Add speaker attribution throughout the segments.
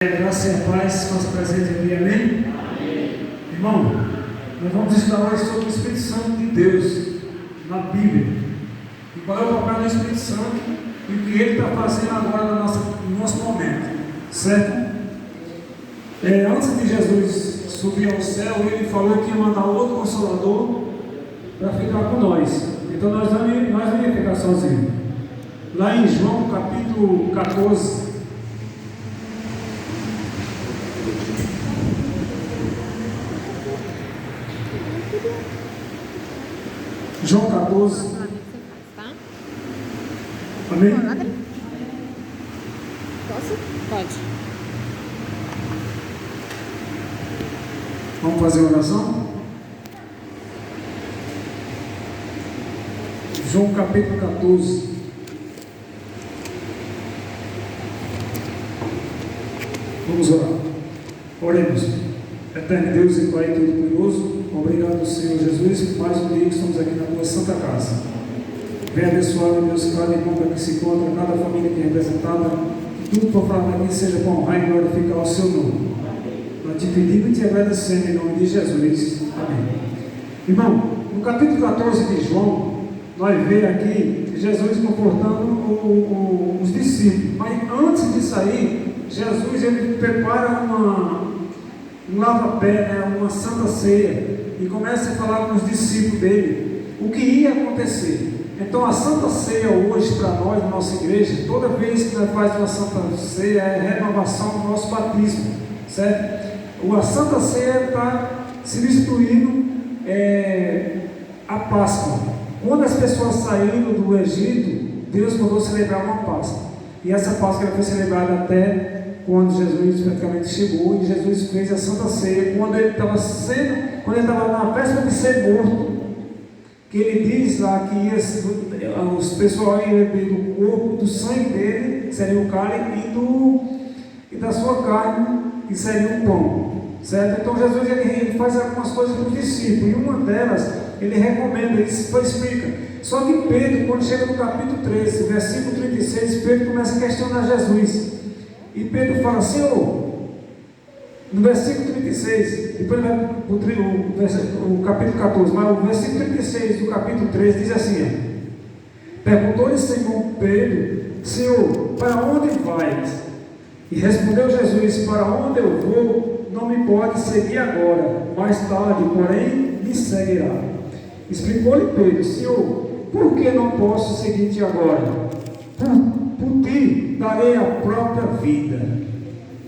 Speaker 1: Graça e a paz, faça presente aqui, amém? Amém? Irmão, nós vamos estudar hoje sobre o Espírito Santo de Deus na Bíblia. E qual é o papel do Espírito Santo e o que ele está fazendo agora no nosso momento, certo? Antes de Jesus subir ao céu, ele falou que ia mandar outro Consolador para ficar com nós. Então nós não íamos ficar sozinhos. Lá em João capítulo 14. João 14. Amém?
Speaker 2: Posso? Pode.
Speaker 1: Vamos fazer oração? João capítulo 14. Vamos orar. Oremos. Eterno Deus e Pai Todo-Poderoso, obrigado, Senhor Jesus, por mais um dia que estamos aqui na tua santa casa. Venha abençoar, meu Deus, cada irmão que aqui se encontra, cada família que é representada, que tudo for falado aqui seja para honrar e glorificar o seu nome. Nós te pedimos e te agradecemos em nome de Jesus. Amém. Irmão, no capítulo 14 de João, nós vemos aqui Jesus confortando os discípulos. Mas antes de sair, Jesus ele prepara um lava-pé, uma santa ceia, e começa a falar com os discípulos dele o que ia acontecer. Então a santa ceia hoje para nós, na nossa igreja, toda vez que nós fazemos uma santa ceia, é a renovação do nosso batismo, certo? A santa ceia está substituindo a Páscoa. Quando as pessoas saíram do Egito, Deus mandou celebrar uma Páscoa, e essa Páscoa foi celebrada até quando Jesus praticamente chegou, e Jesus fez a Santa Ceia, quando ele estava na véspera de ser morto, que ele diz lá que os pessoal iam beber do corpo, do sangue dele, que seria o cálice, e da sua carne, que seria o pão, certo? Então Jesus ele faz algumas coisas para os discípulos, e uma delas, ele recomenda, ele explica. Só que Pedro, quando chega no capítulo 13, versículo 36, Pedro começa a questionar Jesus. E Pedro fala, Senhor, no versículo 36, depois vai o capítulo 14, mas o versículo 36 do capítulo 13 diz assim: perguntou-lhe Simão Pedro, Senhor, para onde vais? E respondeu Jesus, para onde eu vou, não me pode seguir agora, mais tarde, porém, me seguirá. Explicou-lhe Pedro, Senhor, por que não posso seguir-te agora? Por ti darei a própria vida.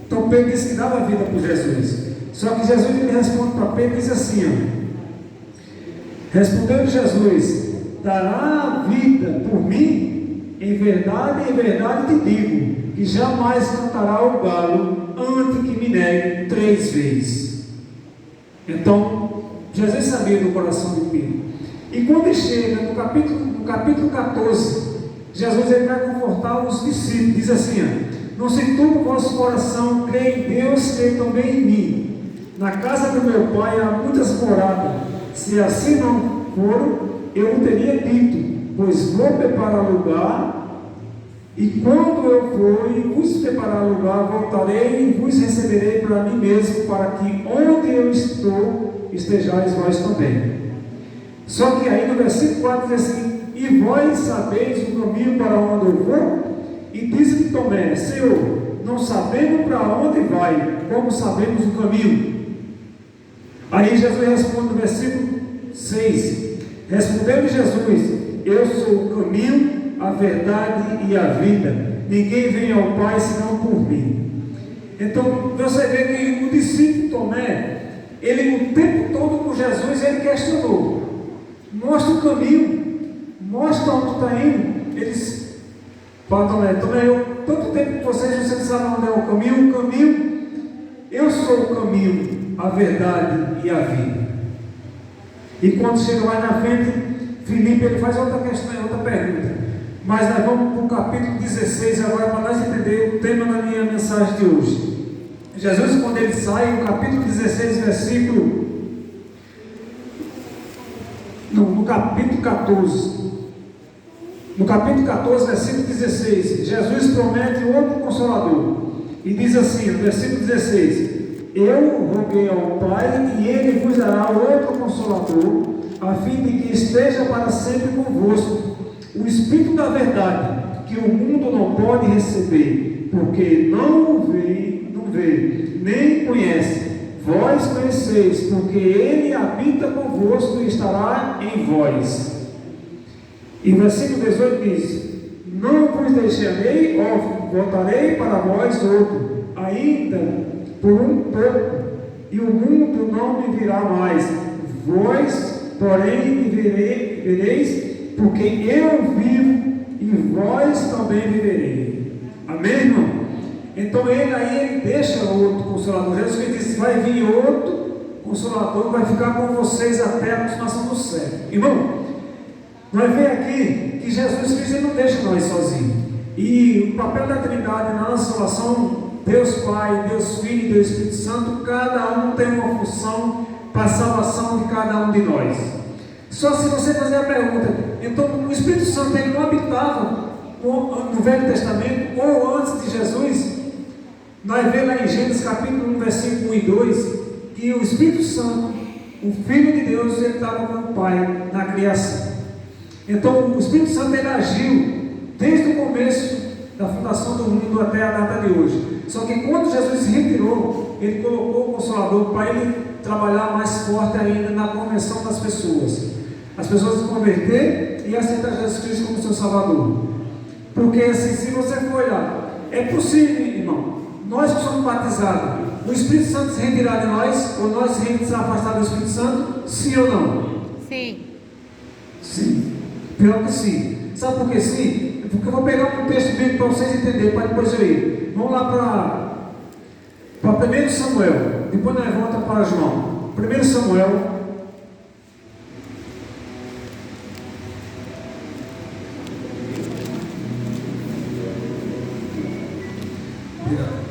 Speaker 1: Então Pedro disse que dava a vida por Jesus. Só que Jesus ele responde para Pedro e diz assim: respondeu Jesus, dará a vida por mim? Em verdade te digo, que jamais cantará o galo antes que me negue 3 vezes. Então Jesus sabia do coração de Pedro. E quando ele chega no capítulo 14, Jesus ele vai confortar os discípulos, diz assim: não se turbe o vosso coração, crê em Deus, crê também em mim. Na casa do meu Pai há muitas moradas, se assim não for, eu o teria dito, pois vou preparar lugar, e quando eu for e vos preparar lugar, voltarei e vos receberei para mim mesmo, para que onde eu estou, estejais vós também. Só que aí no versículo 4 diz assim: e vós sabeis o caminho para onde eu vou? E disse-lhe Tomé, Senhor, não sabemos para onde vai, como sabemos o caminho? Aí Jesus responde no versículo 6, respondeu-lhe Jesus, eu sou o caminho, a verdade e a vida, ninguém vem ao Pai senão por mim. Então você vê que o discípulo Tomé, ele o tempo todo com Jesus, ele questionou, mostra o caminho, mostra onde está indo. Eles falam, Tomé, eu tanto tempo com vocês não sabem onde é o caminho, eu sou o caminho, a verdade e a vida. E quando chega lá na frente, Filipe ele faz outra questão, outra pergunta. Mas nós vamos para o capítulo 16 agora, para nós entender o tema da minha mensagem de hoje. Jesus, quando ele sai, no capítulo 16, versículo no capítulo 14, No capítulo 14, versículo 16, Jesus promete outro Consolador. E diz assim, no versículo 16: Eu roguei ao Pai, e Ele vos dará outro Consolador, a fim de que esteja para sempre convosco, o Espírito da verdade, que o mundo não pode receber, porque não o vê, nem conhece. Vós conheceis, porque Ele habita convosco e estará em vós. E versículo 18 diz: Não vos deixarei órfãos, voltarei para vós outro, ainda por um pouco, e o mundo não me virá mais. Vós, porém, me vereis, porque eu vivo, e vós também viverei. Amém, irmão? Então ele deixa outro Consolador. Jesus Cristo disse: vai vir outro Consolador, vai ficar com vocês até a consumação do século. Irmão, nós vemos aqui que Jesus Cristo não deixa nós sozinhos. E o papel da Trindade na nossa salvação, Deus Pai, Deus Filho e Deus Espírito Santo, cada um tem uma função para a salvação de cada um de nós. Só se você fazer a pergunta, então o Espírito Santo ele não habitava no Velho Testamento ou antes de Jesus? Nós vemos lá em Gênesis capítulo 1, versículo 1 e 2, que o Espírito Santo, o Filho de Deus, ele estava com o Pai na criação. Então o Espírito Santo ele agiu desde o começo da fundação do mundo até a data de hoje. Só que quando Jesus se retirou, ele colocou o Consolador para ele trabalhar mais forte ainda na conversão das pessoas. As pessoas se converter e aceitar Jesus Cristo como seu Salvador. Porque assim, se você for olhar, é possível, irmão, nós que somos batizados, o Espírito Santo se retirar de nós, ou nós se afastar do Espírito Santo, sim ou não?
Speaker 2: Sim.
Speaker 1: Sim. Pior que sim. Sabe por que sim? Porque eu vou pegar um texto bíblico para vocês entenderem, para depois eu ir. Vamos lá para 1 Samuel, depois nós voltamos para João. 1 Samuel. Obrigado.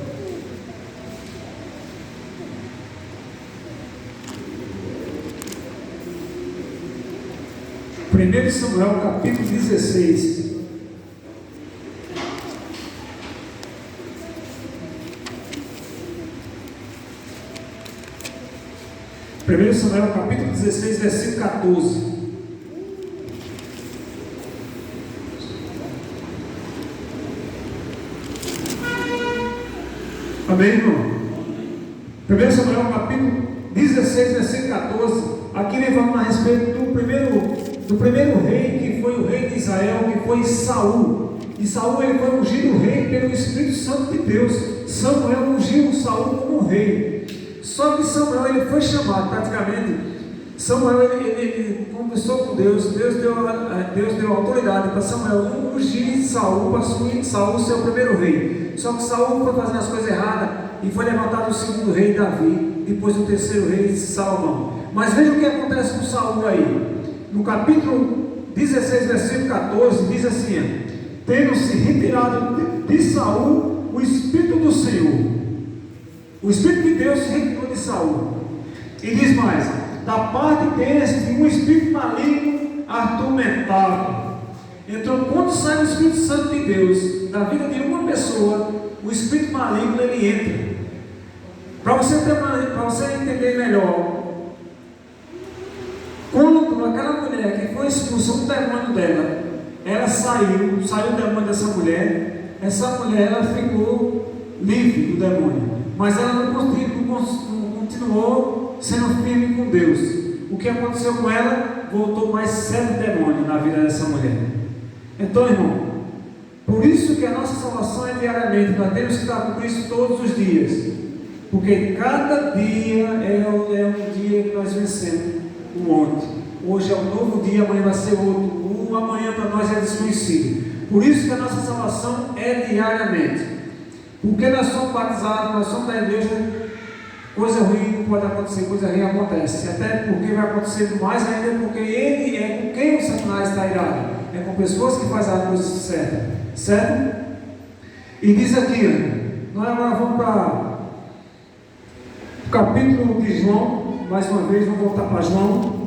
Speaker 1: 1 Samuel capítulo 16. Primeiro Samuel capítulo 16, versículo 14. Amém, irmão? 1 Samuel capítulo 16, versículo 14. Aqui nós vamos a respeito do primeiro rei, que foi o rei de Israel, que foi Saul. E Saul ele foi ungido rei pelo Espírito Santo de Deus. Samuel ungiu Saul como rei. Só que Samuel ele foi chamado, praticamente. Samuel ele conversou com Deus. Deus deu autoridade para Samuel ungir Saul, para assumir Saul ser o primeiro rei. Só que Saul foi fazendo as coisas erradas e foi levantado o segundo rei, Davi, depois o terceiro rei, Salomão. Mas veja o que acontece com Saul aí. No capítulo 16, versículo 14, diz assim: tendo-se retirado de Saul o Espírito do Senhor. O Espírito de Deus se retirou de Saul. E diz mais: da parte deste, um espírito maligno atormentava. Então, quando sai o Espírito Santo de Deus da vida de uma pessoa, o espírito maligno ele entra. Para você entender melhor, quando aquela mulher que foi expulsa um demônio dela, ela saiu o demônio dessa mulher, essa mulher ela ficou livre do demônio, mas ela não continuou sendo firme com Deus. O que aconteceu com ela? Voltou mais 7 demônios na vida dessa mulher. Então, irmão, por isso que a nossa salvação é diariamente. Nós temos que estar com Cristo todos os dias, porque cada dia é um dia que nós vencemos o ontem. Hoje é um novo dia, amanhã vai ser outro. O amanhã para nós é desconhecido. Por isso que a nossa salvação é diariamente. Porque nós somos batizados, nós somos da igreja. Coisa ruim não pode acontecer, coisa ruim acontece. Até porque vai acontecer mais ainda, porque ele é com quem o Satanás está irado. É com pessoas que fazem a coisa certa. Certo? E diz aqui, nós agora vamos para o capítulo de João. Mais uma vez, vamos voltar para João.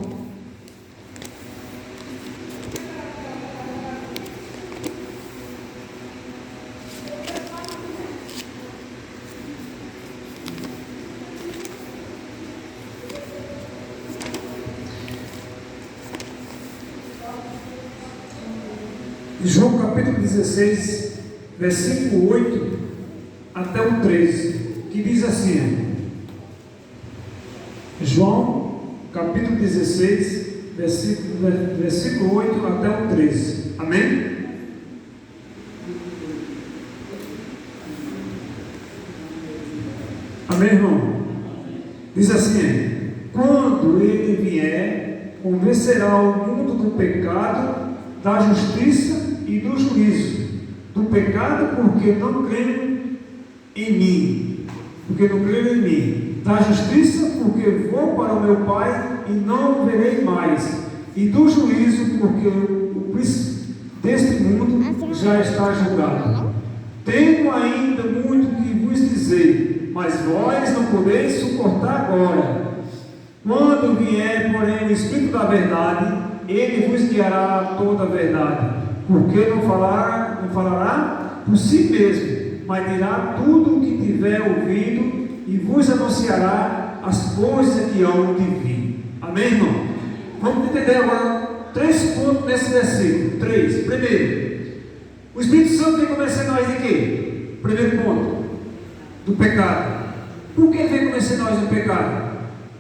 Speaker 1: João capítulo 16, versículo 8 até o 13, que diz assim: João capítulo 16, versículo 8 até o 13. Amém? Amém, irmão? Diz assim: quando ele vier, convencerá o mundo do pecado, da justiça e do juízo. Do pecado, porque não creem em mim. Porque não creem em mim. Da justiça, porque vou para o meu Pai e não o verei mais. E do juízo, porque o príncipe deste mundo já está julgado. Tenho ainda muito que vos dizer, mas vós não podeis suportar agora. Quando vier, porém, o Espírito da verdade, ele vos guiará a toda a verdade, porque não falará por si mesmo, mas dirá tudo o que tiver ouvido e vos anunciará as coisas que hão de vir. Amém, irmão? Vamos entender agora 3 pontos nesse versículo. 3. Primeiro, o Espírito Santo vem convencer nós de quê? Primeiro ponto, do pecado. Por que vem convencer nós do pecado?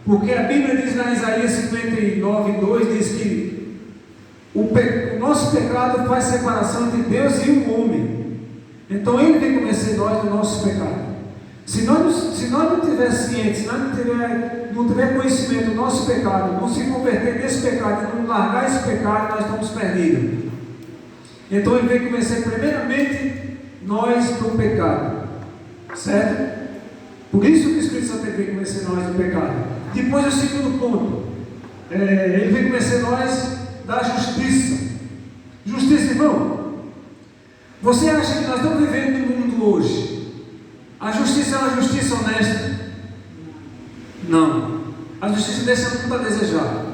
Speaker 1: Porque a Bíblia diz lá em Isaías 59, 2, diz que o nosso pecado faz separação entre Deus e o homem. Então ele vem convencer nós do nosso pecado. Se nós não tiver ciência, se nós não tiver conhecimento do nosso pecado, não se converter nesse pecado e não largar esse pecado, nós estamos perdidos. Então ele vem convencer primeiramente nós do pecado, certo? Por isso que o Espírito Santo vem convencer nós do pecado. Depois o segundo ponto, ele vem convencer nós da justiça. Justiça, irmão. Você acha que nós estamos vivendo no mundo hoje? A justiça é uma justiça honesta? Não. A justiça deixa muito a desejar.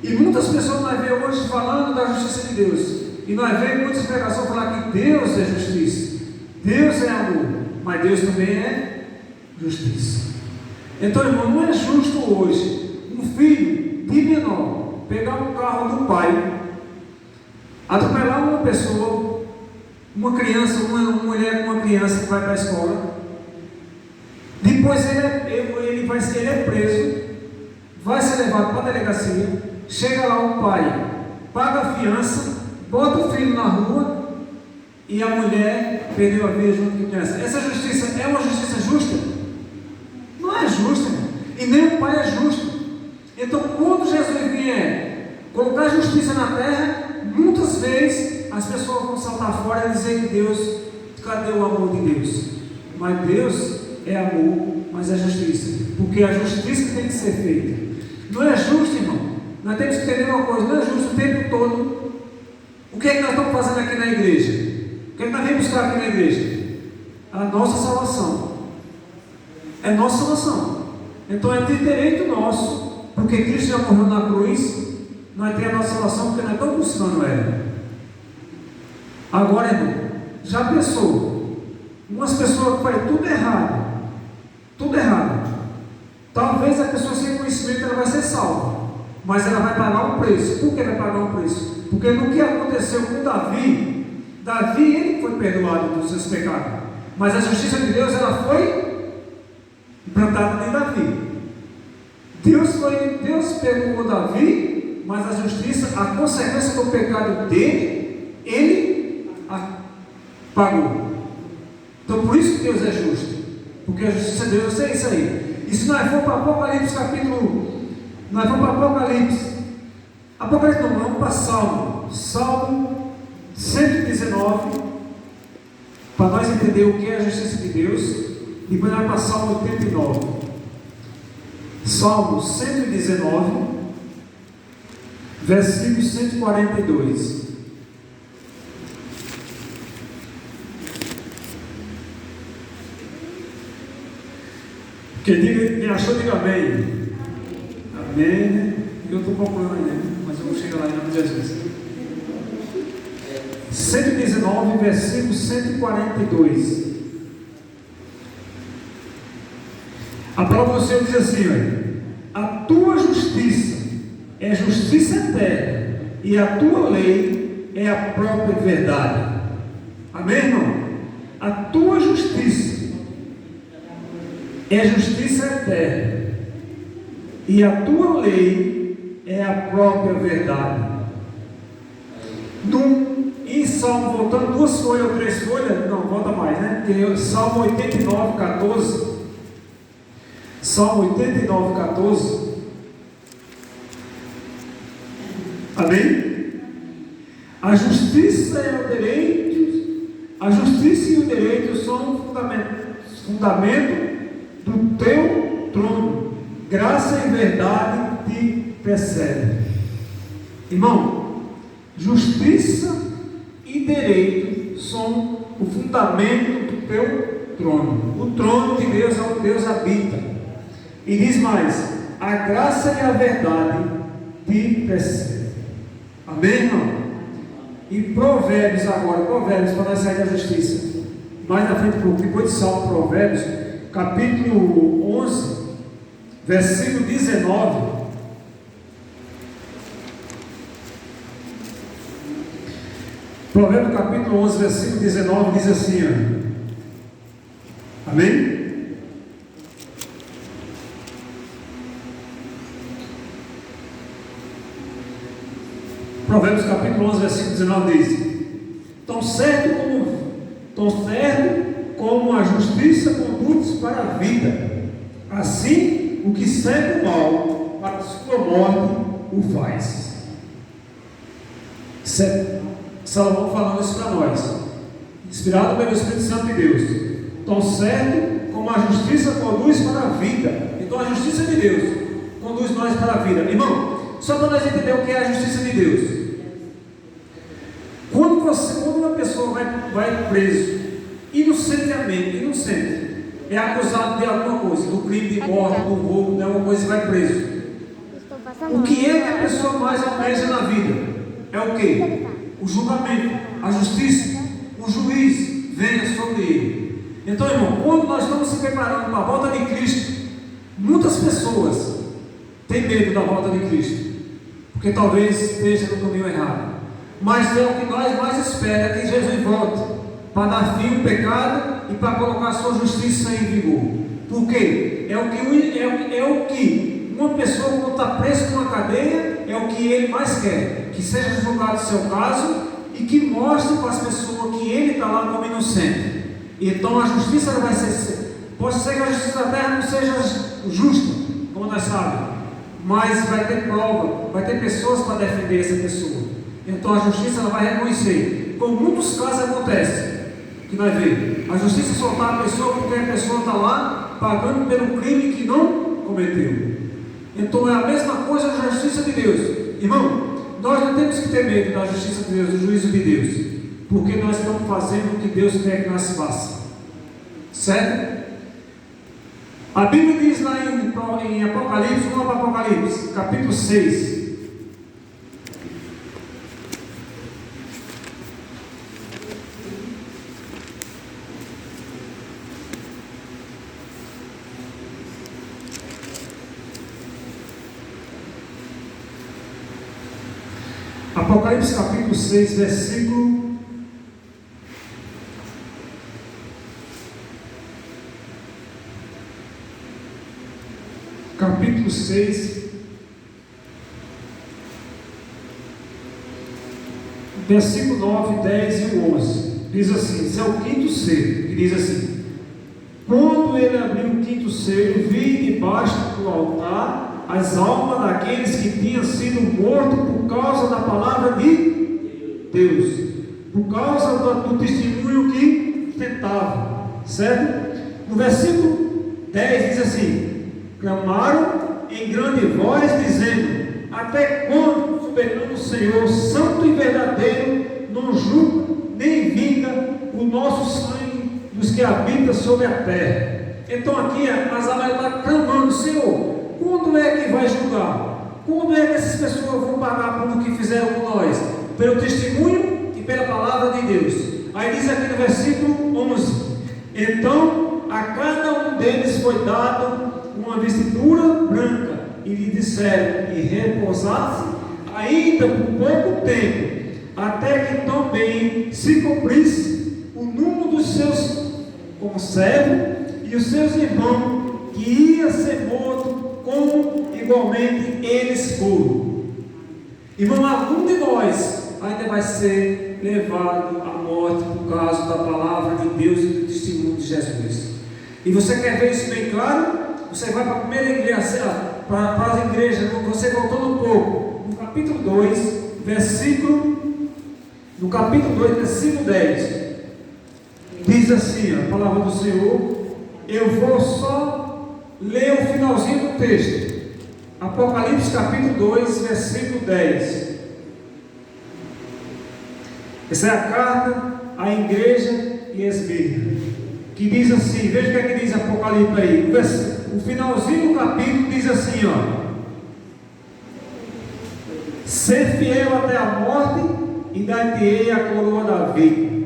Speaker 1: E muitas pessoas nós vemos hoje falando da justiça de Deus. E nós vemos muitas pregações falar que Deus é justiça, Deus é amor, mas Deus também é justiça. Então, irmão, não é justo hoje um filho de menor pegar um carro do pai, atropelar uma pessoa, uma criança, uma mulher com uma criança que vai para a escola. Depois ele é preso, vai ser levado para a delegacia. Chega lá o pai, paga a fiança, bota o filho na rua e a mulher perdeu a vida junto com a criança. Essa justiça é uma justiça justa? Não é justa, irmão. E nem o pai é justo. Então, quando Jesus vier colocar justiça na terra, muitas vezes as pessoas vão saltar fora e dizer que Deus, cadê o amor de Deus? Mas Deus é amor, mas é justiça, porque é a justiça que tem que ser feita. Não é justo, irmão. Nós temos que entender uma coisa: não é justo o tempo todo. O que é que nós estamos fazendo aqui na igreja? O que é que nós vamos buscar aqui na igreja? A nossa salvação. É nossa salvação. Então é de direito nosso, porque Cristo já morreu na cruz, nós temos a nossa salvação, porque nós estamos buscando ela. Agora, irmão, já pensou? Umas pessoas que fazem tudo errado. Tudo errado. Talvez a pessoa sem conhecimento ela vai ser salva, mas ela vai pagar um preço. Por que vai pagar um preço? Porque no que aconteceu com Davi, ele foi perdoado dos seus pecados, mas a justiça de Deus ela foi implantada em Davi. Deus perdoou Davi, mas a justiça, a consequência do pecado dele, ele pagou. Então por isso que Deus é justo, porque a justiça de Deus é isso aí. E se nós formos para Apocalipse nós vamos para Apocalipse não, vamos para Salmo 119, para nós entender o que é a justiça de Deus. Depois nós vamos para Salmo 89. Salmo 119, versículo 142. Quem achou, diga amém. Amém, né? Eu estou procurando ainda, mas eu vou chegar lá em nome de Jesus. 119, versículo 142. A palavra do Senhor diz assim: olha, a tua justiça é justiça eterna, e a tua lei é a própria verdade. Amém, irmão? A tua justiça é justiça eterna, e a tua lei é a própria verdade. Em Salmo, voltando 2 folhas ou 3 folhas, não, volta mais, né? Porque Salmo 89, 14. Salmo 89, 14. Amém? A justiça e o direito, a justiça e o direito são o fundamento do teu trono. Graça e verdade te precedem. Irmão, justiça e direito são o fundamento do teu trono. O trono de Deus é onde Deus habita. E diz mais: a graça e a verdade te precedem. Amém, irmão? E Provérbios agora, Provérbios, para nós sair da justiça. Mais na frente, depois de Salmo, Provérbios, capítulo 11, versículo 19. Provérbios capítulo 11, versículo 19, diz assim, ó. Amém? Provérbios capítulo 11, versículo 19 diz: tão certo como a justiça conduz para a vida, assim o que segue o mal para a sua morte o faz. Salomão falando isso para nós, inspirado pelo Espírito Santo de Deus. Tão certo como a justiça conduz para a vida. Então a justiça de Deus conduz nós para a vida. Irmão, só para nós entender o que é a justiça de Deus. Quando uma pessoa vai preso, inocentemente, é acusado de alguma coisa, do crime de morte, do roubo, de alguma coisa, e vai preso. O que é que a pessoa mais almeja na vida? É o quê? O julgamento, a justiça, o juiz venha sobre ele. Então, irmão, quando nós estamos se preparando para a volta de Cristo, muitas pessoas têm medo da volta de Cristo, porque talvez esteja no caminho errado. Mas é o que nós mais esperamos, é que Jesus volte para dar fim ao pecado e para colocar a sua justiça em vigor. Por quê? É o que uma pessoa, quando está presa numa cadeia, é o que ele mais quer, que seja julgado o seu caso e que mostre para as pessoas que ele está lá como inocente. Então a justiça vai ser, pode ser que a justiça da terra não seja justa, como nós sabemos, mas vai ter prova, vai ter pessoas para defender essa pessoa. Então a justiça ela vai reconhecer. Como muitos casos acontecem, que nós vemos, a justiça soltar a pessoa porque a pessoa está lá pagando pelo crime que não cometeu. Então é a mesma coisa da justiça de Deus. Irmão, nós não temos que ter medo da justiça de Deus, do juízo de Deus, porque nós estamos fazendo o que Deus quer que nós façamos. Certo? A Bíblia diz lá em Apocalipse, vamos para Apocalipse, capítulo 6. Apocalipse capítulo 6, versículo capítulo 6, versículo 9, 10 e 11, diz assim, esse é o quinto selo, que diz assim: quando ele abriu o quinto selo, vi debaixo do altar as almas daqueles que tinham sido mortos por causa da palavra de Deus, por causa do testemunho que tentavam, certo? No versículo 10 diz assim: clamaram em grande voz, dizendo: até quando, soberano Senhor, santo e verdadeiro, não julga nem vinga o nosso sangue dos que habitam sobre a terra? Então aqui as almas estão clamando: Senhor, quando é que vai julgar? Quando é que essas pessoas vão pagar por o que fizeram com nós? Pelo testemunho e pela palavra de Deus. Aí diz aqui no versículo 11: então a cada um deles foi dado uma vestidura branca, e lhe disseram: e repousasse ainda por pouco tempo, até que também se cumprisse o número dos seus conservos e os seus irmãos, que ia ser morto, como igualmente eles foram. Irmão, algum de nós ainda vai ser levado à morte por causa da palavra de Deus e do testemunho de Jesus. E você quer ver isso bem claro? Você vai para a primeira igreja, para as igrejas, você voltando um pouco, no capítulo 2, no capítulo 2, versículo 10, diz assim, a palavra do Senhor. Eu vou só ler o finalzinho do texto, Apocalipse capítulo 2, versículo 10. Essa é a carta à igreja de Esmirna, que diz assim, veja o que é que diz Apocalipse aí, o finalzinho do capítulo diz assim, ó: ser fiel até a morte, e dar-te-ei a coroa da vida.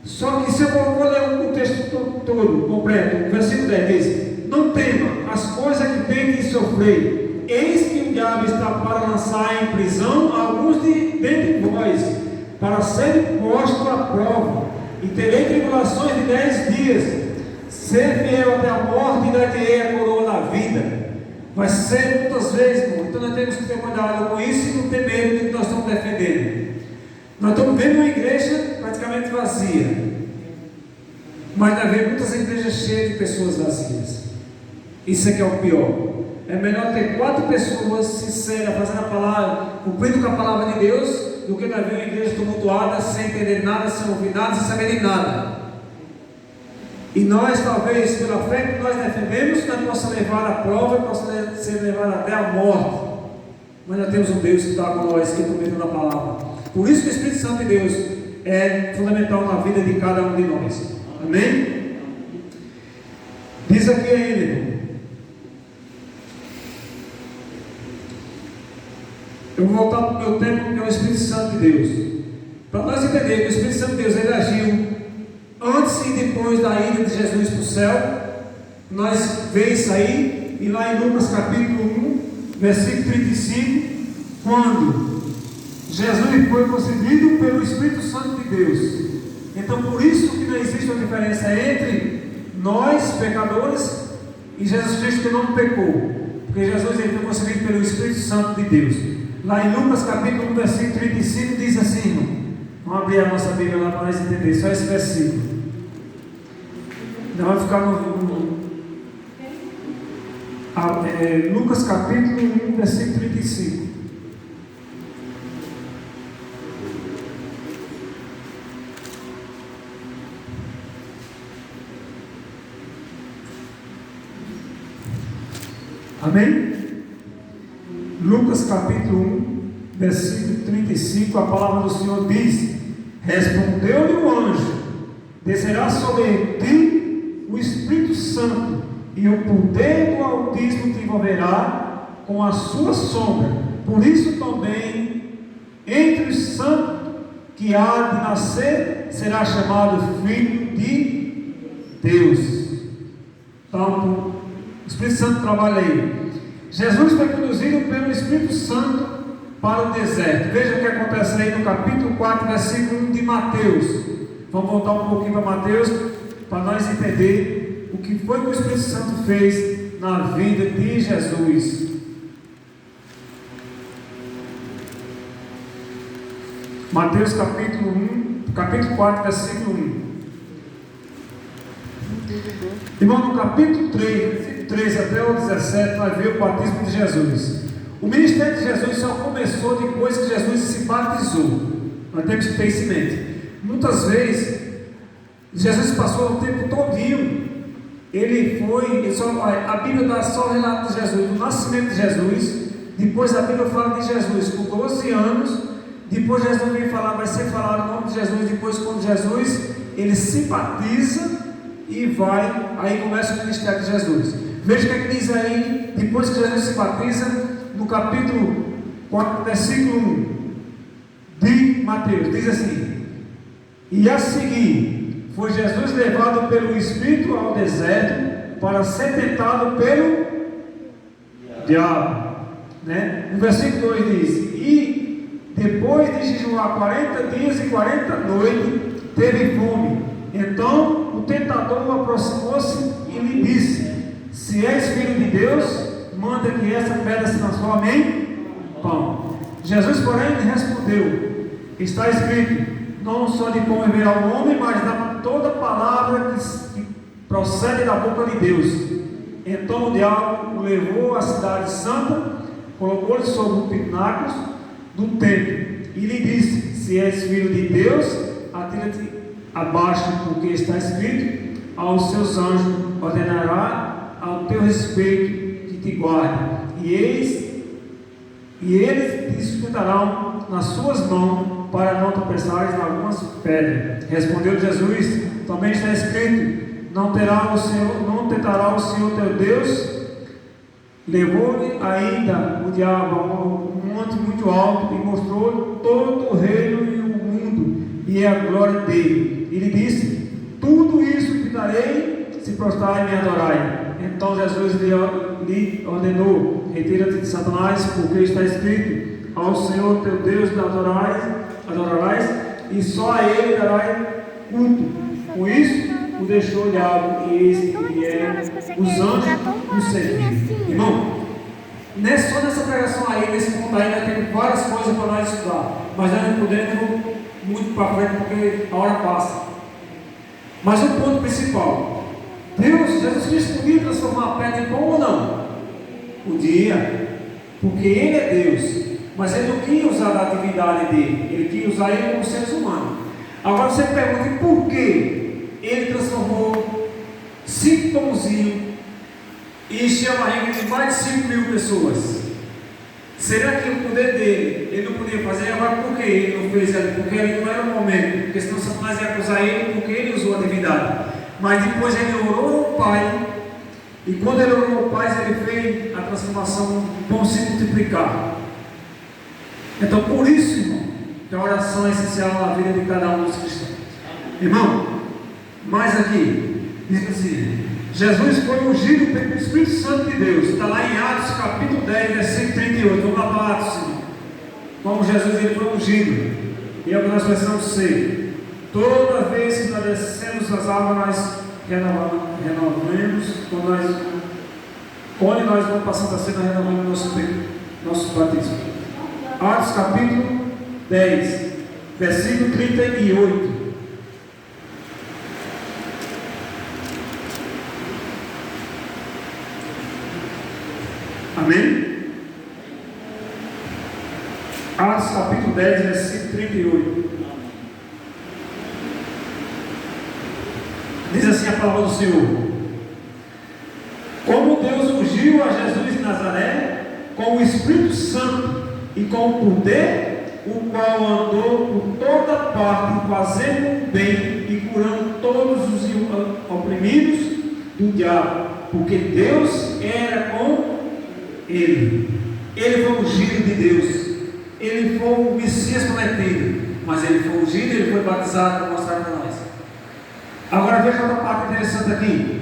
Speaker 1: Só que se eu vou ler o texto todo, completo, o versículo 10 diz: não tema as coisas que tem que sofrer, eis que o diabo está para lançar em prisão alguns dentre vós, para serem postos à prova, e terei tribulações de 10 dias. Ser fiel até a morte, e dar-te-ei a coroa da vida. Vai ser muitas vezes, irmão. Então nós temos que ter cuidado com isso e não ter medo do que nós estamos defendendo. Nós estamos vendo uma igreja praticamente vazia, mas nós vemos muitas igrejas cheias de pessoas vazias. Isso é que é o pior. É melhor ter 4 pessoas sinceras, fazendo a palavra, cumprindo com a palavra de Deus, do que nós ver uma igreja tumultuada, sem entender nada, sem ouvir nada, sem saber de nada. E nós, talvez, pela fé que nós defendemos, nós possamos levar a prova e possamos ser levados até a morte. Mas nós temos um Deus que está com nós, que cumpre a palavra. Por isso que o Espírito Santo de Deus é fundamental na vida de cada um de nós. Amém? Diz aqui ainda, irmão. Eu vou voltar para o meu tempo, que é o Espírito Santo de Deus. Para nós entendermos que o Espírito Santo de Deus ele agiu antes e depois da ida de Jesus para o céu. Nós vemos isso aí, e lá em Lucas capítulo 1, versículo 35, quando Jesus foi concebido pelo Espírito Santo de Deus. Então por isso que não existe uma diferença entre nós, pecadores, e Jesus Cristo que não pecou, porque Jesus ele foi concebido pelo Espírito Santo de Deus. Lá em Lucas capítulo 1, versículo 35 diz assim, irmão. Vamos abrir a nossa Bíblia lá para nós entender, só esse versículo. Não vai ficar no Lucas capítulo 1, versículo 35. Amém? Lucas capítulo 1, versículo 35, a palavra do Senhor diz: respondeu-lhe o anjo: descerá sobre ti o Espírito Santo, e o poder do Altíssimo te envolverá com a sua sombra. Por isso também, entre os santos que há de nascer, será chamado Filho de Deus. Então, o Espírito Santo trabalha aí. Jesus foi conduzido pelo Espírito Santo para o deserto. Veja o que acontece aí no capítulo 4, versículo 1 de Mateus. Vamos voltar um pouquinho para Mateus, para nós entender o que foi que o Espírito Santo fez na vida de Jesus. Mateus capítulo 4, versículo 1. Irmão, no capítulo 13 até o 17, nós vemos o batismo de Jesus. O ministério de Jesus só começou depois que Jesus se batizou. Nós temos que ter isso em mente. Muitas vezes, Jesus passou o tempo todinho. A Bíblia dá só o relato de Jesus, do nascimento de Jesus. Depois a Bíblia fala de Jesus com 12 anos. Depois Jesus vai ser falado o nome de Jesus. Depois, quando Jesus ele se batiza e aí começa o ministério de Jesus. Veja o que é que diz aí, depois que Jesus se batiza, no capítulo 4, versículo 1 de Mateus, diz assim: e a seguir, foi Jesus levado pelo Espírito ao deserto, para ser tentado pelo diabo. No versículo 2 diz: e depois de jejuar 40 dias e 40 noites, teve fome. Então o tentador aproximou-se e lhe disse: se és filho de Deus, manda que essa pedra se transforme em pão. Jesus, porém, lhe respondeu: está escrito, não só de pão viverá o homem, mas de toda palavra que procede da boca de Deus. Então o diabo o levou à cidade santa, colocou-lhe sobre o pináculo do templo e lhe disse: se és filho de Deus, atira-te abaixo, porque está escrito, aos seus anjos ordenará ao teu respeito que te guarde, e eles te sustentarão nas suas mãos, para não tropeçares em algumas pedras. Respondeu Jesus: também está escrito, não tentará o Senhor teu Deus. Levou-lhe ainda o diabo a um monte muito alto e mostrou todo o reino e o mundo e a glória dele. E lhe disse: tudo isso te darei, se prostrar e me adorai. Então Jesus lhe ordenou: retira-te de Satanás, porque está escrito, ao Senhor teu Deus adorarás, e só a ele darás culto. Com isso o deixou o diabo, e eis que vieram os anjos do serviço. Irmão, só nessa pregação aí, nesse ponto aí, tem várias coisas para nós estudar, mas nós não podemos ir muito para frente porque a hora passa. Mas o ponto principal: Jesus Cristo podia transformar a pedra em pão ou não? Podia, porque Ele é Deus, mas Ele não queria usar a atividade dele, Ele queria usar Ele como seres humanos. Agora você pergunta: por que Ele transformou 5 pãozinhos e encheu a barriga de mais de 5.000 pessoas? Será que o poder dele, ele não podia fazer? Agora por que ele não fez? Porque ele não era o momento, porque senão Satanás ia acusar ele, porque ele usou a divindade. Mas depois ele orou ao Pai, e quando ele orou ao Pai, ele fez a transformação do pão se multiplicar. Então por isso, irmão, que a oração é essencial na vida de cada um dos cristãos. Irmão, mais aqui, diz assim: Jesus foi ungido pelo Espírito Santo de Deus. Está lá em Atos capítulo 10, versículo 38. Vamos lá para Atos, irmão. Como Jesus ele foi ungido, e é o que nós precisamos ser. Toda vez que nós descemos as águas, nós renovamos. Onde nós vamos passando a ser, nós renovamos nosso batismo. Atos capítulo 10, versículo 38. Amém? Atos capítulo 10, versículo 38. Diz assim a palavra do Senhor: como Deus ungiu a Jesus de Nazaré com o Espírito Santo e com o poder, o qual andou por toda parte fazendo o bem e curando todos os oprimidos do diabo, porque Deus era com ele. Ele foi ungido de Deus, ele foi o Messias prometido, mas ele foi ungido, ele foi batizado para mostrar para nós. Agora veja outra parte interessante aqui.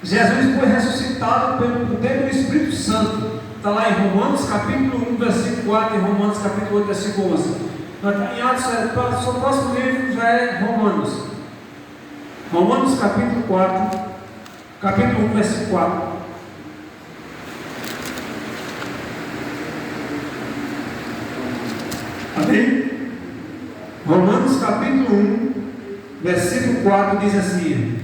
Speaker 1: Jesus foi ressuscitado pelo poder do Espírito Santo. Está lá em Romanos capítulo 1, versículo 4, e Romanos capítulo 8, versículo 11. Em Atos, o próximo livro já é Romanos. Romanos capítulo 4, capítulo 1, versículo 4. Amém? Romanos capítulo 1, versículo 4 diz assim: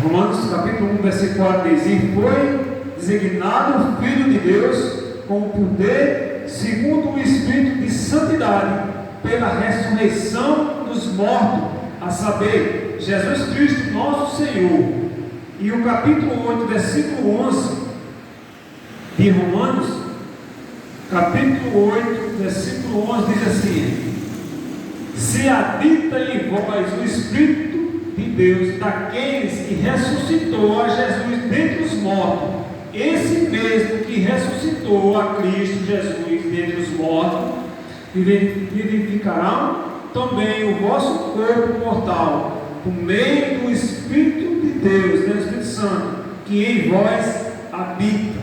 Speaker 1: Romanos capítulo 1, versículo 4 diz: e foi designado o Filho de Deus com o poder, segundo o Espírito de santidade, pela ressurreição dos mortos, a saber, Jesus Cristo nosso Senhor. E o capítulo 8, versículo 11 de Romanos, capítulo 8, versículo 11 diz assim: se habita em vós o Espírito de Deus, daqueles que ressuscitou a Jesus dentre os mortos, esse mesmo que ressuscitou a Cristo Jesus dentre os mortos, vivificarão também o vosso corpo mortal, por meio do Espírito de Deus, do Espírito Santo, que em vós habita.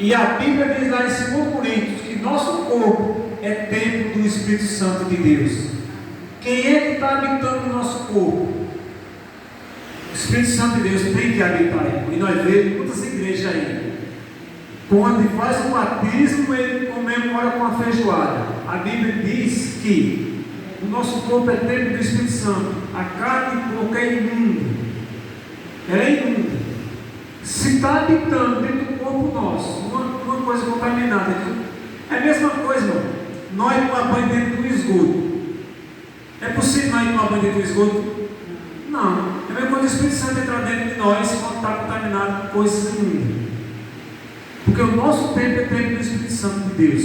Speaker 1: E a Bíblia diz lá em 2 Coríntios que nosso corpo é templo do Espírito Santo de Deus. Quem é que está habitando o nosso corpo? O Espírito Santo de Deus tem que habitar aí. E nós vemos muitas igrejas aí. Quando faz o batismo, ele comemora com a feijoada. A Bíblia diz que o nosso corpo é templo do Espírito Santo. A carne de porco é imunda. Ela é imunda. Se está habitando dentro do corpo nosso uma coisa contaminada, é a mesma coisa, irmão. Nós tomar banho dentro do esgoto. É possível nós tomar banho dentro do esgoto? Não. É a mesma coisa o Espírito Santo entrar dentro de nós quando está contaminado com coisas imundas. Porque o nosso tempo é tempo do Espírito Santo de Deus.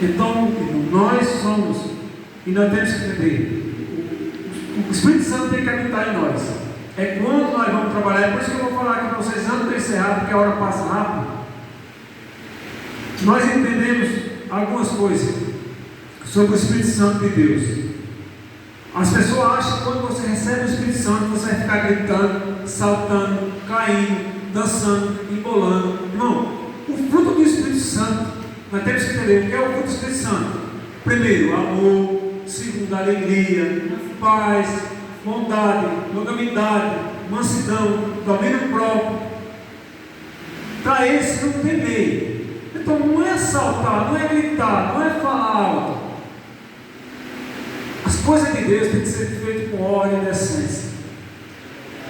Speaker 1: Então, nós somos, e nós temos que entender, o Espírito Santo tem que habitar em nós. É quando nós vamos trabalhar. É por isso que eu vou falar aqui para vocês antes de eu encerrar, porque a hora passa rápido. Nós entendemos algumas coisas sobre o Espírito Santo de Deus. As pessoas acham que quando você recebe o Espírito Santo, você vai ficar gritando, saltando, caindo, dançando, embolando. Irmão, o fruto do Espírito Santo, nós temos que entender o que é o fruto do Espírito Santo. Primeiro, amor. Segundo, alegria, paz, bondade, longanimidade, mansidão, domínio próprio. Para esse não tem lei. Então não é saltar, não é gritar, não é falar alto. As coisas de Deus têm que ser feitas com ordem e decência.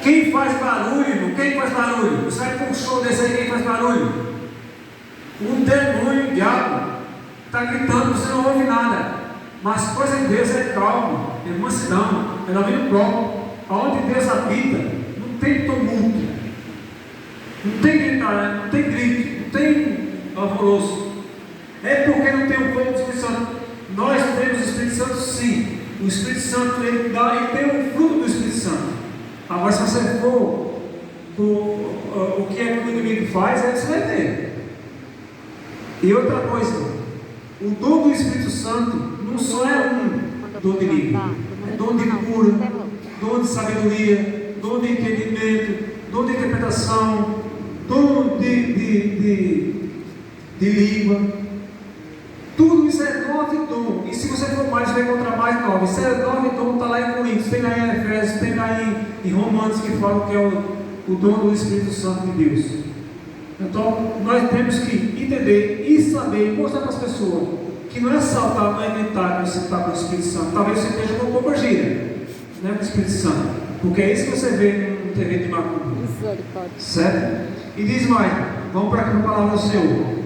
Speaker 1: Quem faz barulho, irmão? Quem faz barulho? Você vai para um show desse aí, quem faz barulho? O demônio, o diabo, está gritando, você não ouve nada. Mas as coisas de Deus é calma, é mansidão, é domínio próprio. Aonde Deus habita, não tem tumulto, não tem gritar, não tem grito, não tem alvoroço. É porque não tem o fogo do Espírito Santo. Nós temos o Espírito Santo, sim. O Espírito Santo ele tem o fruto do Espírito Santo. Agora, se você for o que é que o inimigo faz, aí você vai ver. E outra coisa, o dom do Espírito Santo não só é dom de língua, é dom de cura, dom de sabedoria, dom de entendimento, dom de interpretação, dom de língua. Tudo isso é 9 dom. E se você for mais, você vai encontrar mais 9. Isso é 9 dom, está lá em Coríntios, tem lá em Efésios, tem lá em Romanos, que falam que é o dom do Espírito Santo de Deus. Então, nós temos que entender e saber, mostrar para as pessoas que não é saltar, não é gritar que você está com o Espírito Santo. Talvez você esteja com hipocrisia, né, com o Espírito Santo. Porque é isso que você vê no TV de Macumba. Certo? E diz mais, vamos para aqui na palavra do Senhor.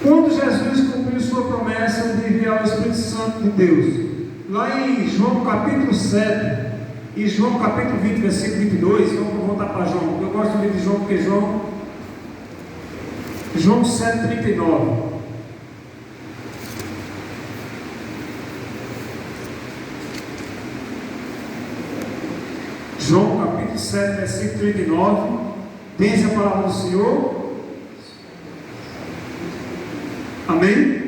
Speaker 1: Quando Jesus cumpriu sua promessa de enviar o Espírito Santo de Deus, lá em João capítulo 7 e João capítulo 20, versículo 22, vamos voltar para João. Eu gosto muito de João, porque João 7, 39. João capítulo 7, versículo 39, diz a palavra do Senhor. Amém?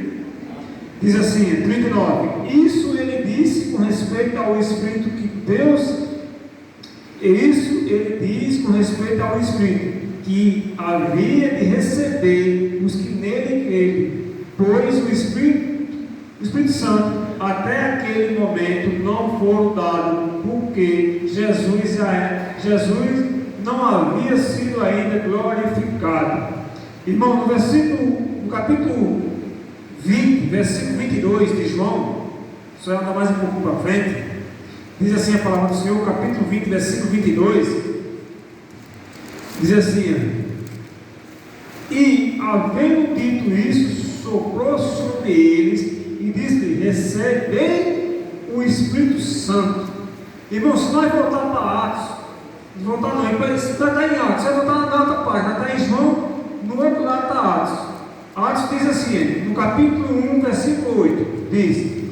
Speaker 1: Diz assim, 39. Isso ele disse com respeito ao Espírito que Deus, isso ele diz com respeito ao Espírito que havia de receber os que nele creem, pois o Espírito Santo até aquele momento não foram dados, porque Jesus não havia sido ainda glorificado. Irmão, no capítulo 20, versículo 22 de João, só anda mais um pouco para frente, diz assim a palavra do Senhor, capítulo 20, versículo 22, diz assim: e havendo dito isso, soprou sobre eles e disse: recebei o Espírito Santo. Irmão, se nós voltar para Atos, voltar não, isso está em Atos, você voltar na outra página, está em João, no outro lado está Atos. Atos diz assim, no capítulo 1, versículo 8, diz: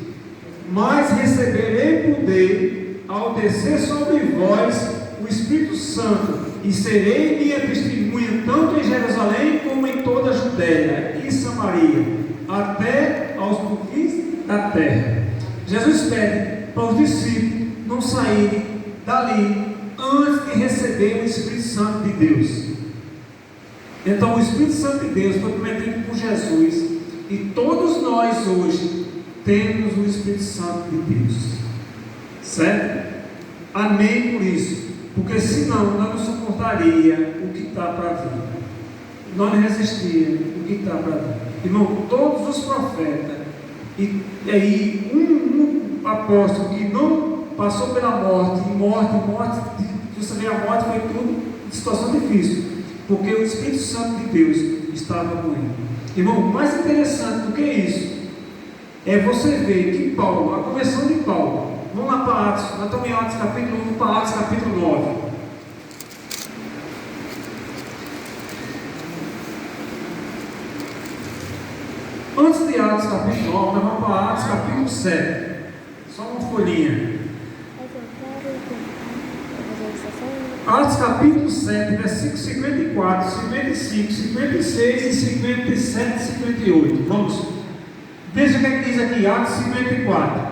Speaker 1: mas receberei poder ao descer sobre vós o Espírito Santo, e serei minha testemunha tanto em Jerusalém como em toda a Judéia e Samaria, até aos confins da terra. Jesus pede para os discípulos não saírem dali antes de receber o Espírito Santo de Deus. Então o Espírito Santo de Deus foi prometido por Jesus, e todos nós hoje temos o Espírito Santo de Deus, certo? Amém por isso, porque senão nós não suportaria o que está para vir, nós não resistiríamos o que está para vir. Irmão, todos os profetas, e aí um apóstolo que não passou pela morte, você vê, a morte foi tudo situação difícil, porque o Espírito Santo de Deus estava com ele. Irmão, mais interessante do que isso é você ver que Paulo, a conversão de Paulo, vamos lá para Atos, nós estamos em Atos capítulo 1, para Atos capítulo 9. Antes de Atos capítulo 9, nós vamos para Atos capítulo 7. Só uma folhinha. Atos capítulo 7, versículos 54, 55, 56 e 57 e 58. Vamos. Veja o que é que diz aqui, Atos 54.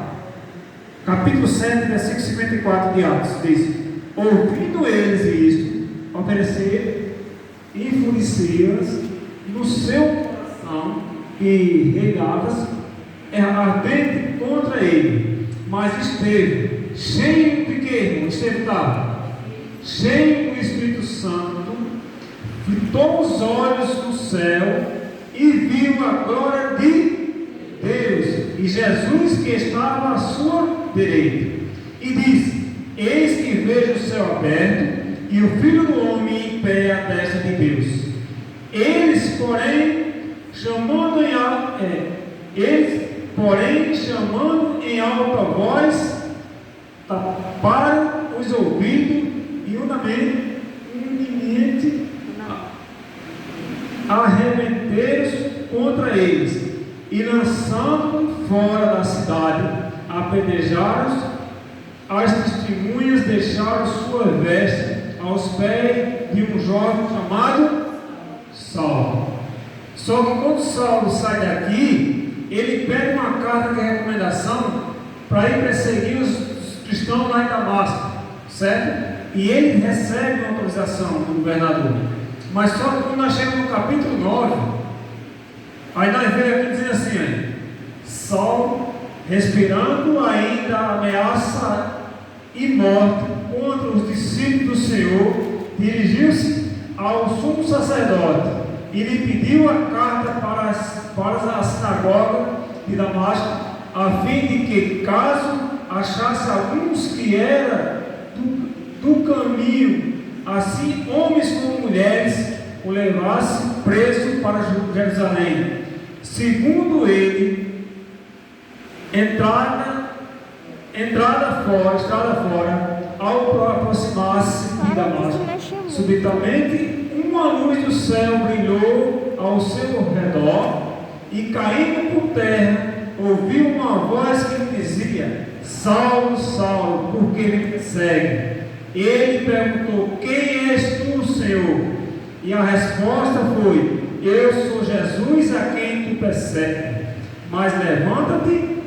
Speaker 1: Capítulo 7, versículo 54 de Atos. Diz: ouvindo eles isto, oferecer enfurecidas no seu coração e regadas ardente contra ele. Mas esteve cheio de quê? Esteve cheio do Espírito Santo, fitou os olhos no céu e viu a glória de Deus e Jesus que estava à sua direita, e disse: eis que vejo o céu aberto e o Filho do Homem em pé à destra de Deus. Eles, porém, chamando em alta voz, taparam os ouvidos e unanimemente arremeteiros contra eles, e lançando fora da cidade, apedrejaram as testemunhas, deixaram sua veste aos pés de um jovem chamado Saulo. Só que quando Saulo sai daqui, ele pede uma carta de recomendação para ir perseguir os cristãos lá em Damasco, certo? E ele recebe uma autorização do governador. Mas só que quando nós chegamos no capítulo 9, aí nós vemos aqui dizendo assim: Saulo, respirando ainda ameaça e morte contra os discípulos do Senhor, dirigiu-se ao sumo sacerdote e lhe pediu a carta para a sinagoga de Damasco, a fim de que, caso achasse alguns que eram do caminho, assim homens como mulheres, o levasse preso para Jerusalém. Segundo ele, estrada fora, ao aproximar-se de Damasco, subitamente uma luz do céu brilhou ao seu redor, e caindo por terra, ouviu uma voz que lhe dizia: Saulo, Saulo, por que me persegue? Ele perguntou: quem és tu, Senhor? E a resposta foi: eu sou Jesus a quem tu persegue. Mas levanta-te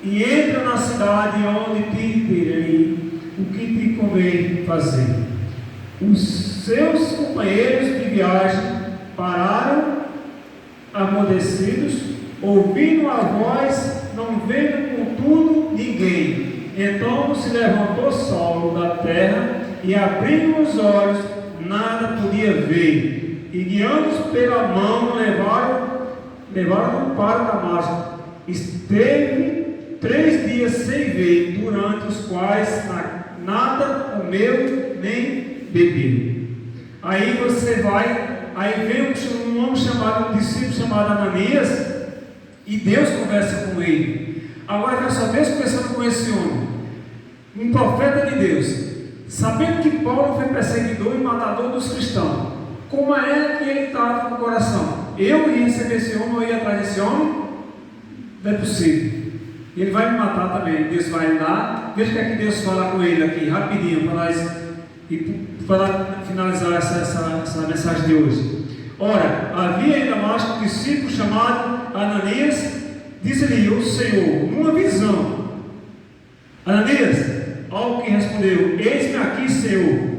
Speaker 1: e entra na cidade, onde te direi o que te convém fazer. Os seus companheiros de viagem pararam amudecidos, ouvindo a voz, não vendo contudo ninguém. Então se levantou Saulo da terra e, abrindo os olhos, nada podia ver. E, guiando-os pela mão, levaram-no para Damasco. Esteve 3 dias sem ver, durante os quais nada comeu nem bebeu. Aí você vai, aí vem um homem chamado, um discípulo chamado Ananias, e Deus conversa com ele. Agora nós só Deus conversando com esse homem, um profeta de Deus, sabendo que Paulo foi perseguidor e matador dos cristãos. Como é que ele estava no coração? Eu ia receber esse homem, eu ia atrás desse homem? Não é possível. Ele vai me matar também. Deus vai lá. Veja o que é que Deus fala com ele aqui, rapidinho, para finalizar essa mensagem de hoje. Ora, havia em Damasco um discípulo chamado Ananias. Disse-lhe o Senhor, numa visão: Ananias, ao que respondeu: eis-me aqui, Senhor.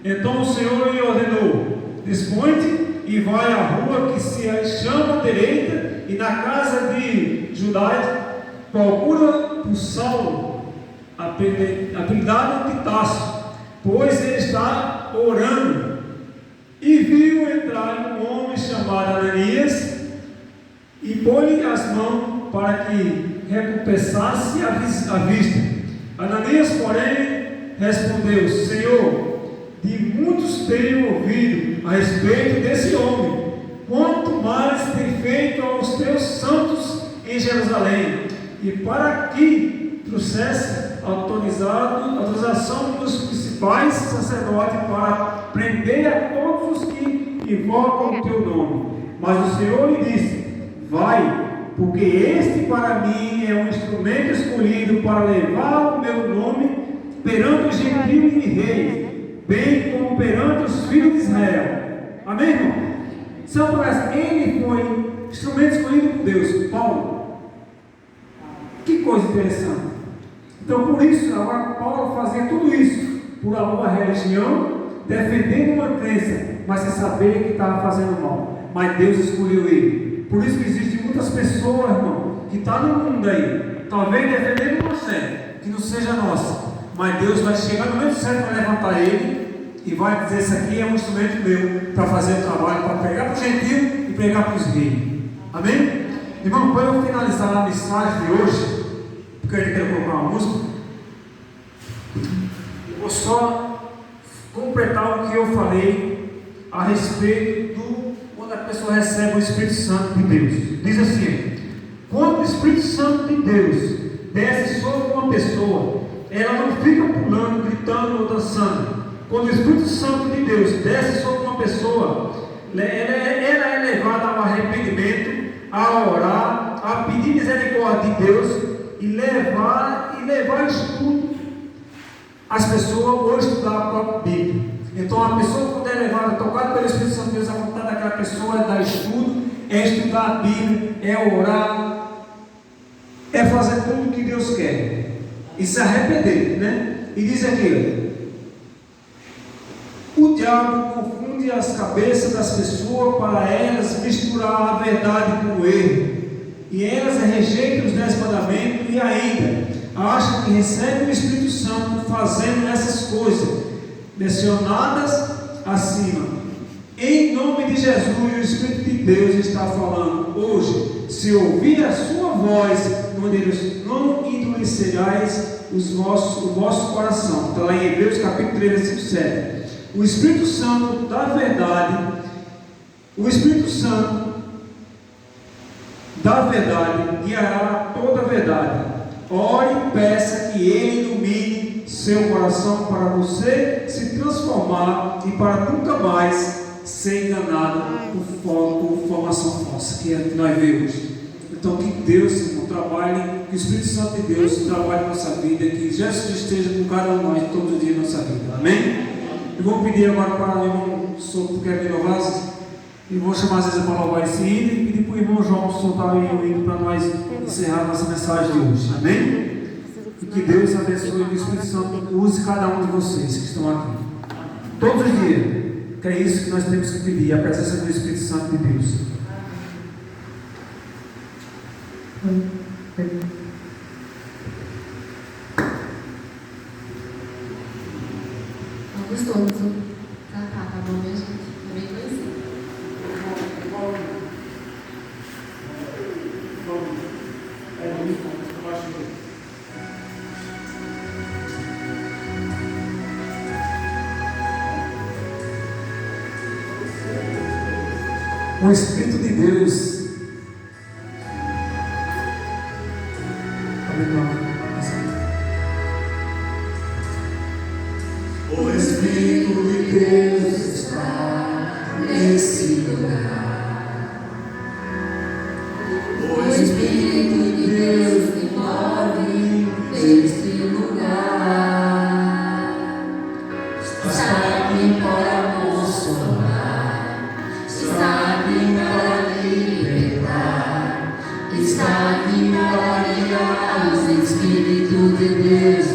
Speaker 1: Então o Senhor lhe ordenou: dispõe-te e vai à rua que se chama direita, e na casa de Judá procura por Saulo, apelidado de Tarso, pois ele está orando. E viu entrar um homem chamado Ananias, e pôs-lhe as mãos para que recompensasse a vista. Ananias, porém, respondeu: Senhor, de muitos tenho ouvido a respeito desse homem, quanto mais tem feito aos teus santos em Jerusalém, e para que trouxesse autorização dos principais sacerdotes para prender a todos os que invocam o teu nome. Mas o Senhor lhe disse: vai, porque este para mim é um instrumento escolhido para levar o meu nome perante os gentios e reis, bem como perante os filhos de Israel. Amém, irmão? São ele foi instrumento escolhido por Deus. Paulo, que coisa interessante. Então, por isso, agora Paulo fazia tudo isso por amor à religião, defendendo uma crença, mas sem saber que estava fazendo mal. Mas Deus escolheu ele. Por isso que existem muitas pessoas, irmão, que estão no mundo aí, talvez defendendo uma fé que não seja nossa, mas Deus vai chegar no momento certo para levantar ele e vai dizer: esse aqui é um instrumento meu para fazer o trabalho, para pregar para o gentil e pregar para os reis. Amém? Irmão, para eu finalizar a mensagem de hoje, porque eu quero colocar uma música, eu vou só completar o que eu falei a respeito quando a pessoa recebe o Espírito Santo de Deus. Diz assim: quando o Espírito Santo de Deus desce sobre uma pessoa, ela não fica pulando, gritando ou dançando. Quando o Espírito Santo de Deus desce sobre uma pessoa, ela é levada ao arrependimento, a orar, a pedir misericórdia de Deus e levar estudo as pessoas ou estudar a própria Bíblia. Então a pessoa, quando é levada, tocada pelo Espírito Santo de Deus, a vontade daquela pessoa é dar estudo, é estudar a Bíblia, é orar, é fazer tudo o que Deus quer e se arrepender, né? E diz aqui: o diabo confunde as cabeças das pessoas para elas misturar a verdade com o erro, e elas rejeitam os 10 mandamentos e ainda acham que recebem o Espírito Santo fazendo essas coisas mencionadas acima. Em nome de Jesus, o Espírito de Deus está falando hoje: se ouvir a sua voz, não endurecerás o vosso coração. Está lá em Hebreus capítulo 3, versículo 7. O Espírito Santo da verdade, o Espírito Santo da verdade guiará toda a verdade. Ore e peça que Ele ilumine seu coração para você se transformar e para nunca mais ser enganado por formação falsa, que é que nós vemos. Então que Deus, irmão, trabalhe, que o Espírito Santo de Deus trabalhe na nossa vida, que Jesus esteja com cada um de nós todos os dias da nossa vida. Amém? Eu vou pedir agora para o irmão Souto Kevin Novas, e vou chamar às vezes para louvar esse hino, e pedir para o irmão João soltar o hino para nós encerrar a nossa mensagem de hoje. Amém? E que Deus abençoe e que o Espírito Santo use cada um de vocês que estão aqui todos os dias, que é isso que nós temos que pedir, a presença do Espírito Santo de Deus.
Speaker 2: Vamos todos cantar, tá bom, minha gente? É bem conhecido.
Speaker 1: O Espírito de Deus
Speaker 3: o Espírito de Deus está nesse lugar. O Espírito de Deus me move neste lugar. Está aqui para consolar, está aqui para libertar, está aqui para guiar. O Espírito de Deus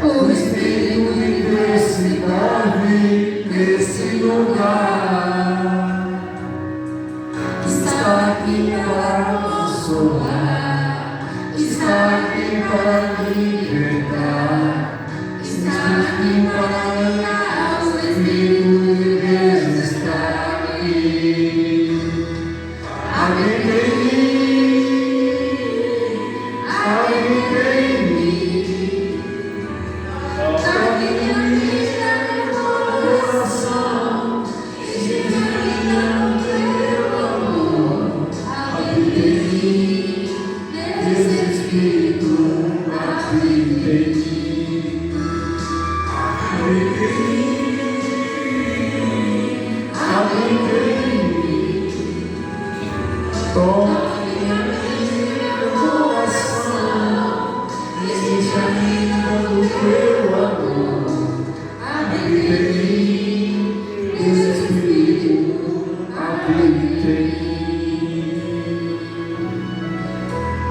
Speaker 3: O Espírito de Deus se move nesse lugar. Está aqui para consolar, está aqui para libertar, está aqui para guiar. O Espírito de Deus está aqui. Habita em mim, habita em mim. Toque minha vida, meu coração, ilumina teu amor. Habita em mim, Deus Espírito, habita em mim. Habita em mim, habita em mim. Toque minha vida, meu coração, ilumina do teu amor. Habita em mim, Deus Espírito, habita em mim.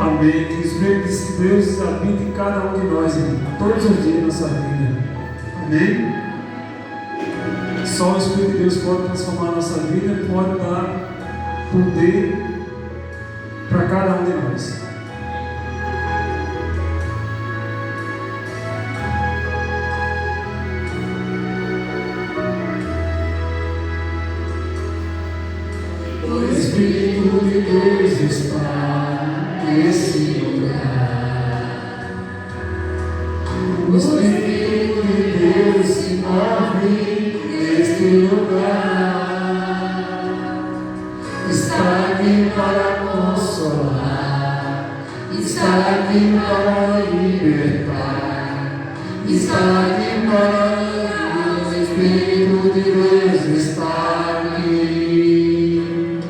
Speaker 1: Amém. Que o Espírito de Deus habite em cada um de nós, irmão, todos os dias da nossa vida. Amém? Só o Espírito de Deus pode transformar a nossa vida, pode dar poder para cada um de nós.
Speaker 3: O Espírito de Deus está nesse lugar. O Espírito de Deus se move neste lugar. Está aqui para consolar, está aqui para libertar, está aqui para guiar. O Espírito de Deus está aqui.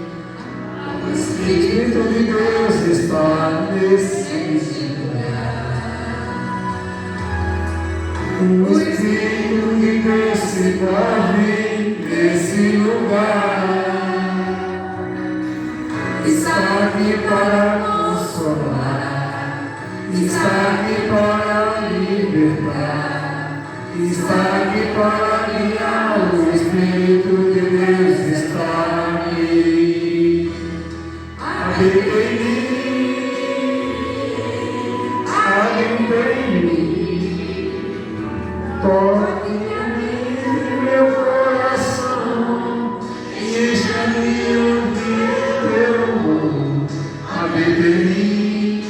Speaker 3: O Espírito de Deus está nesse lugar. O Espírito de Deus se move nesse lugar. Está aqui para consolar, está aqui para libertar, está aqui para guiar. O Espírito de Deus está aqui. Habita em mim, habita em mim. Toque em mim, meu coração, e enche-me de teu amor. Habita em mim,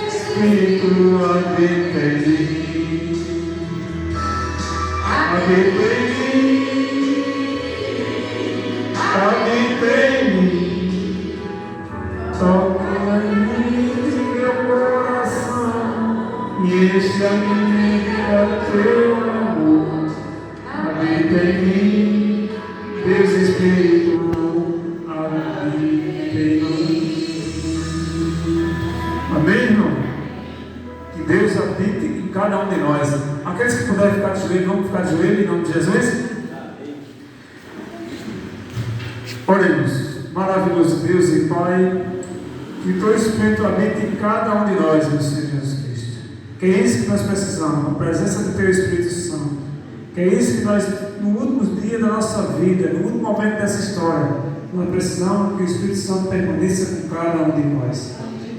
Speaker 3: Espírito, habita em mim. Habita em mim, habita em mim. Toca em mim, meu coração, e enche-me de teu amor. Habita em mim, Deus Espírito, habita em mim.
Speaker 1: Amém, irmão? Que Deus habite em cada um de nós. Aqueles que puderem ficar de joelho, vamos ficar de joelho em nome de Jesus. Oremos. Maravilhoso Deus e Pai, que o Teu Espírito habite em cada um de nós, meu Senhor Jesus Cristo. Que é isso que nós precisamos, a presença do Teu Espírito Santo. Que é isso que nós, no último dia da nossa vida, no último momento dessa história, nós precisamos que o Espírito Santo permaneça com cada um de nós.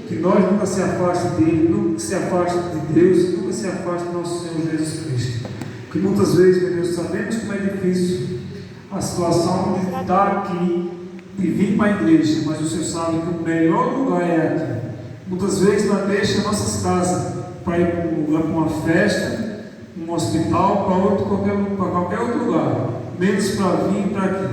Speaker 1: Que nós nunca se afaste dele, nunca se afaste de Deus, nunca se afaste do nosso Senhor Jesus Cristo. Que muitas vezes, meu Deus, sabemos como é difícil a situação de estar aqui e vir para a igreja, mas o Senhor sabe que o melhor lugar é aqui. Muitas vezes nós deixamos nossas casas para ir para um lugar, para uma festa, um hospital, para qualquer outro lugar, menos para vir para aqui.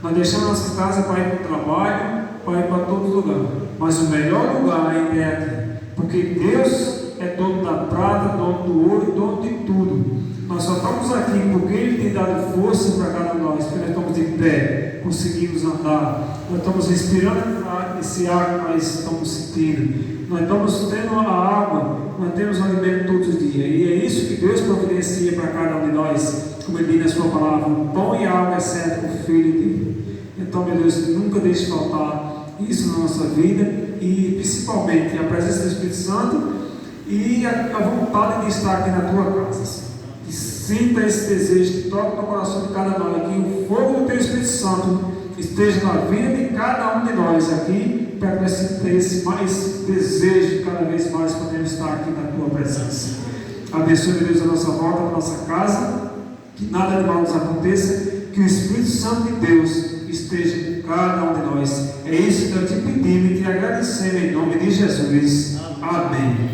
Speaker 1: Nós deixamos nossas casas para ir para o trabalho, para ir para todo lugar, mas o melhor lugar ainda é aqui, porque Deus é dono da prata, dono do ouro, dono de tudo. Nós só estamos aqui porque Ele tem dado força para cada um de nós, porque nós estamos de pé, conseguimos andar, nós estamos respirando esse ar que nós estamos sentindo, nós estamos tendo a água, nós temos o alimento todos os dias, e é isso que Deus providencia para cada um de nós, como Ele diz na Sua palavra: o pão e a água é certo o Filho dele. Então, meu Deus, nunca deixe faltar isso na nossa vida, e principalmente a presença do Espírito Santo e a vontade de estar aqui na tua casa, Senhor. Que sinta esse desejo, que toque no coração de cada nós, que o fogo do teu Espírito Santo esteja na vida de cada um de nós aqui, para que nós sinta esse desejo de cada vez mais poder estar aqui na tua presença. Abençoe, Deus, a nossa volta, a nossa casa, que nada de mal nos aconteça, que o Espírito Santo de Deus esteja com cada um de nós. É isso que eu te pedimos e te agradecemos em nome de Jesus. Amém.